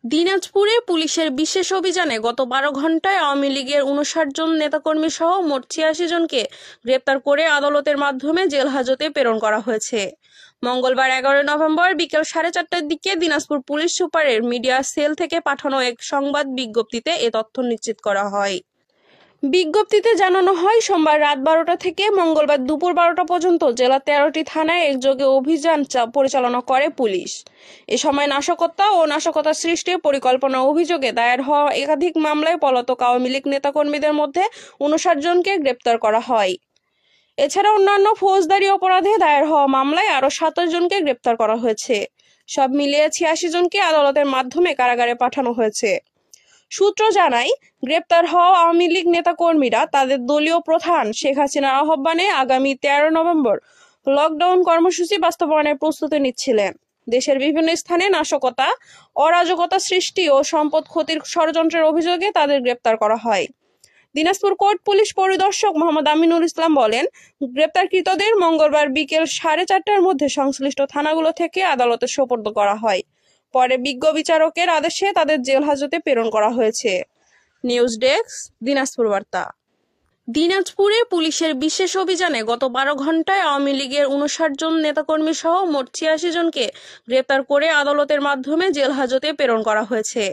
দিনাজপুরে পুলিশের বিশেষ অভিযানে গত 12 ঘন্টায় আওয়ামী লীগের 59 জন নেতাকর্মী সহ মোট 86 জনকে গ্রেপ্তার করে আদালতের মাধ্যমে জেল হাজতে প্রেরণ করা হয়েছে। মঙ্গলবার 11 নভেম্বর বিকেল 4:30টার দিকে দিনাজপুর পুলিশ সুপারের মিডিয়া সেল থেকে পাঠানো এক সংবাদ বিজ্ঞপ্তিতে এ তথ্য নিশ্চিত করা হয়। বিজ্ঞপ্তিতে জানানো হয়, সোমবার রাত 12টা থেকে মঙ্গলবার দুপুর 12টা পর্যন্ত জেলার 13টি থানায় একযোগে অভিযান পরিচালনা করে পুলিশ। এ সময় নাশকতা ও নাশকতা সৃষ্টির পরিকল্পনা অভিযোগে দায়ের হওয়া একাধিক মামলায় পলাতক আওয়ামী লীগ নেতাকর্মীদের মধ্যে 59 জনকে গ্রেপ্তার করা হয়। এছাড়া অন্যান্য ফৌজদারি অপরাধে দায়ের হওয়া মামলায় আরও 27 জনকে গ্রেপ্তার করা হয়েছে। সব মিলিয়ে 86 জনকে আদালতের মাধ্যমে কারাগারে পাঠানো হয়েছে। সূত্র জানায়, গ্রেপ্তার হওয়া আওয়ামী লীগ নেতাকর্মীরা তাদের দলীয় প্রধান শেখ হাসিনার আহ্বানে আগামী 13 নভেম্বর লকডাউন কর্মসূচি বাস্তবায়নের প্রস্তুতি নিচ্ছিলেন। দেশের বিভিন্ন স্থানে নাশকতা, অরাজকতা সৃষ্টি ও সম্পদ ক্ষতির ষড়যন্ত্রের অভিযোগে তাদের গ্রেপ্তার করা হয়। দিনাজপুর কোর্ট পুলিশ পরিদর্শক মোহাম্মদ আমিনুল ইসলাম বলেন, গ্রেপ্তারকৃতদের মঙ্গলবার বিকেল 4:30টার মধ্যে সংশ্লিষ্ট থানাগুলো থেকে আদালতে সোপর্দ করা হয়। পরে বিজ্ঞ বিচারকের আদেশে তাদের জেল হাজতে প্রেরণ করা হয়েছে। নিউজ ডেস্ক, দিনাজপুর বার্তা। দিনাজপুরে পুলিশের বিশেষ অভিযানে গত 12 ঘন্টায় আওয়ামী লীগের 59 জন নেতাকর্মী সহ মোট 86 জনকে গ্রেপ্তার করে আদালতের মাধ্যমে জেল হাজতে প্রেরণ করা হয়েছে।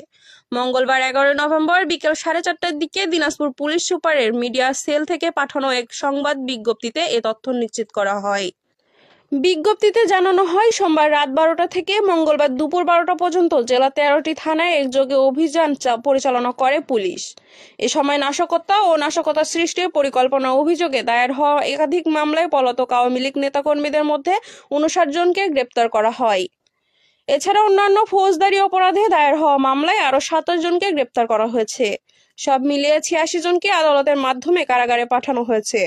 মঙ্গলবার 11 নভেম্বর বিকেল 4:30টার দিকে দিনাজপুর পুলিশ সুপারের মিডিয়া সেল থেকে পাঠানো এক সংবাদ বিজ্ঞপ্তিতে এ তথ্য নিশ্চিত করা হয়। বিজ্ঞপ্তিতে জানানো হয়, সোমবার রাত 12টা থেকে মঙ্গলবার দুপুর 12টা পর্যন্ত জেলার 13টি থানায় একযোগে অভিযান পরিচালনা করে পুলিশ। এ সময় নাশকতা ও নাশকতা সৃষ্টির পরিকল্পনা অভিযোগে দায়ের হওয়া একাধিক মামলায় পলাতক আওয়ামী লীগ নেতাকর্মীদের মধ্যে 59 জনকে গ্রেপ্তার করা হয়। এছাড়া অন্যান্য ফৌজদারি অপরাধে দায়ের হওয়া মামলায় আরও 27 জনকে গ্রেপ্তার করা হয়েছে। সব মিলিয়ে 86 জনকে আদালতের মাধ্যমে কারাগারে পাঠানো হয়েছে।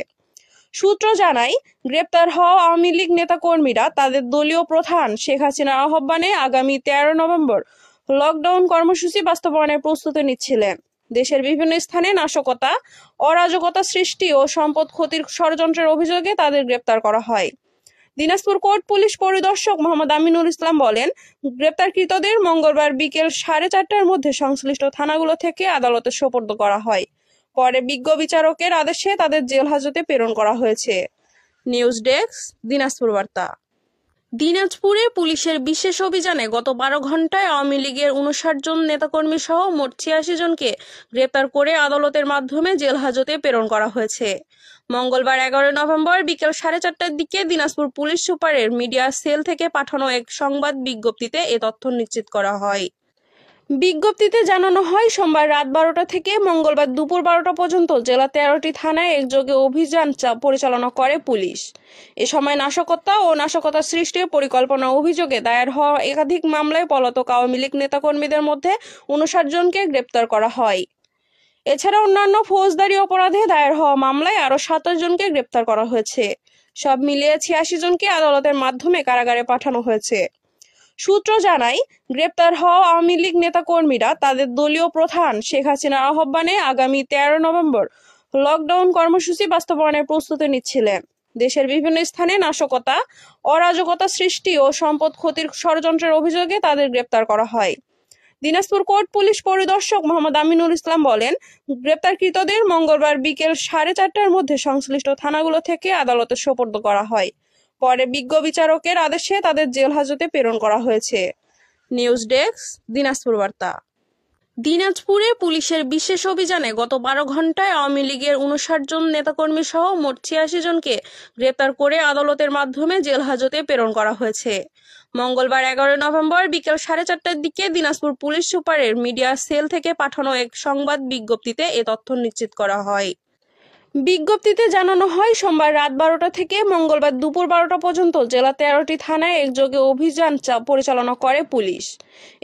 সূত্র জানায়, গ্রেপ্তার হওয়া আওয়ামী লীগ নেতাকর্মীরা তাদের দলীয় প্রধান শেখ হাসিনার আহ্বানে আগামী 13 নভেম্বর লকডাউন কর্মসূচি বাস্তবায়নের প্রস্তুতি নিচ্ছিলেন। দেশের বিভিন্ন স্থানে নাশকতা, অরাজকতা সৃষ্টি ও সম্পদ ক্ষতির ষড়যন্ত্রের অভিযোগে তাদের গ্রেপ্তার করা হয়। দিনাজপুর কোর্ট পুলিশ পরিদর্শক মোহাম্মদ আমিনুল ইসলাম বলেন, গ্রেপ্তারকৃতদের মঙ্গলবার বিকেল 4:30টার মধ্যে সংশ্লিষ্ট থানাগুলো থেকে আদালতে সোপর্দ করা হয়। পরে বিজ্ঞ বিচারকের আদেশে তাদের জেল হাজতে প্রেরণ করা হয়েছে। নিউজ ডেস্ক, দিনাজপুর বার্তা। দিনাজপুরে পুলিশের বিশেষ অভিযানে গত 12 ঘন্টায় আওয়ামী লীগের 59 জন নেতাকর্মী সহ মোট 86 জনকে গ্রেপ্তার করে আদালতের মাধ্যমে জেল হাজতে প্রেরণ করা হয়েছে। মঙ্গলবার 11 নভেম্বর বিকেল 4:30টার দিকে দিনাজপুর পুলিশ সুপারের মিডিয়া সেল থেকে পাঠানো এক সংবাদ বিজ্ঞপ্তিতে এ তথ্য নিশ্চিত করা হয়। বিজ্ঞপ্তিতে জানানো হয়, সোমবার রাত 12টা থেকে মঙ্গলবার দুপুর 12টা পর্যন্ত জেলার 13টি থানায় একযোগে অভিযান পরিচালনা করে পুলিশ। এ সময় নাশকতা ও নাশকতা সৃষ্টির পরিকল্পনা অভিযোগে দায়ের হওয়া একাধিক মামলায় পলাতক আওয়ামী লীগ নেতাকর্মীদের মধ্যে 59 জনকে গ্রেপ্তার করা হয়। এছাড়া অন্যান্য ফৌজদারি অপরাধে দায়ের হওয়া মামলায় আরও 27 জনকে গ্রেপ্তার করা হয়েছে। সব মিলিয়ে 86 জনকে আদালতের মাধ্যমে কারাগারে পাঠানো হয়েছে। সূত্র জানায়, গ্রেপ্তার হওয়া আওয়ামী লীগ নেতাকর্মীরা তাদের দলীয় প্রধান শেখ হাসিনার আহ্বানে আগামী 13 নভেম্বর লকডাউন কর্মসূচি বাস্তবায়নের প্রস্তুতি নিচ্ছিলেন। দেশের বিভিন্ন স্থানে নাশকতা, অরাজকতা সৃষ্টি ও সম্পদ ক্ষতির ষড়যন্ত্রের অভিযোগে তাদের গ্রেপ্তার করা হয়। দিনাজপুর কোর্ট পুলিশ পরিদর্শক মোহাম্মদ আমিনুল ইসলাম বলেন, গ্রেপ্তারকৃতদের মঙ্গলবার বিকেল 4:30টার মধ্যে সংশ্লিষ্ট থানাগুলো থেকে আদালতে সোপর্দ করা হয়। পরে বিজ্ঞ বিচারকের আদেশে তাদের জেল হাজতে প্রেরণ করা হয়েছে। নিউজ ডেস্ক, দিনাজপুর বার্তা। দিনাজপুরে পুলিশের বিশেষ অভিযানে গত 12 ঘন্টায় আওয়ামী লীগের 59 জন নেতাকর্মী সহ মোট 86 জনকে গ্রেপ্তার করে আদালতের মাধ্যমে জেল হাজতে প্রেরণ করা হয়েছে। মঙ্গলবার 11 নভেম্বর বিকেল 4:30টার দিকে দিনাজপুর পুলিশ সুপারের মিডিয়া সেল থেকে পাঠানো এক সংবাদ বিজ্ঞপ্তিতে এ তথ্য নিশ্চিত করা হয়। বিজ্ঞপ্তিতে জানানো হয়, সোমবার রাত 12টা থেকে মঙ্গলবার দুপুর 12টা পর্যন্ত জেলার 13টি থানায় একযোগে অভিযান পরিচালনা করে পুলিশ।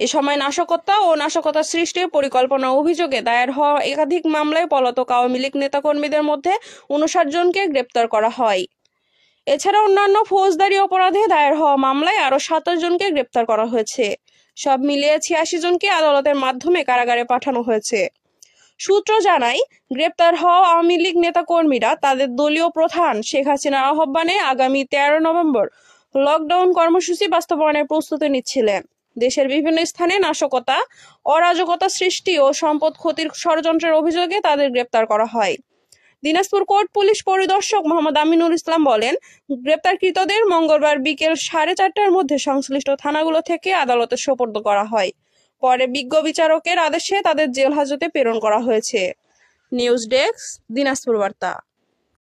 এ সময় নাশকতা ও নাশকতা সৃষ্টির পরিকল্পনা অভিযোগে দায়ের হওয়া একাধিক মামলায় পলাতক আওয়ামী লীগ নেতাকর্মীদের মধ্যে 59 জনকে গ্রেপ্তার করা হয়। এছাড়া অন্যান্য ফৌজদারি অপরাধে দায়ের হওয়া মামলায় আরও 27 জনকে গ্রেপ্তার করা হয়েছে। সব মিলিয়ে 86 জনকে আদালতের মাধ্যমে কারাগারে পাঠানো হয়েছে। সূত্র জানায়, গ্রেপ্তার হওয়া আওয়ামী লীগ নেতাকর্মীরা তাদের দলীয় প্রধান শেখ হাসিনার আহ্বানে আগামী 13 নভেম্বর লকডাউন কর্মসূচি বাস্তবায়নের প্রস্তুতি নিচ্ছিলেন। দেশের বিভিন্ন স্থানে নাশকতা, অরাজকতা সৃষ্টি ও সম্পদ ক্ষতির ষড়যন্ত্রের অভিযোগে তাদের গ্রেপ্তার করা হয়। দিনাজপুর কোর্ট পুলিশ পরিদর্শক মোহাম্মদ আমিনুল ইসলাম বলেন, গ্রেপ্তারকৃতদের মঙ্গলবার বিকেল 4:30টার মধ্যে সংশ্লিষ্ট থানাগুলো থেকে আদালতে সোপর্দ করা হয়। পরে বিজ্ঞ বিচারকের আদেশে তাদের জেল হাজতে প্রেরণ করা হয়েছে। নিউজ ডেস্ক, দিনাজপুর বার্তা।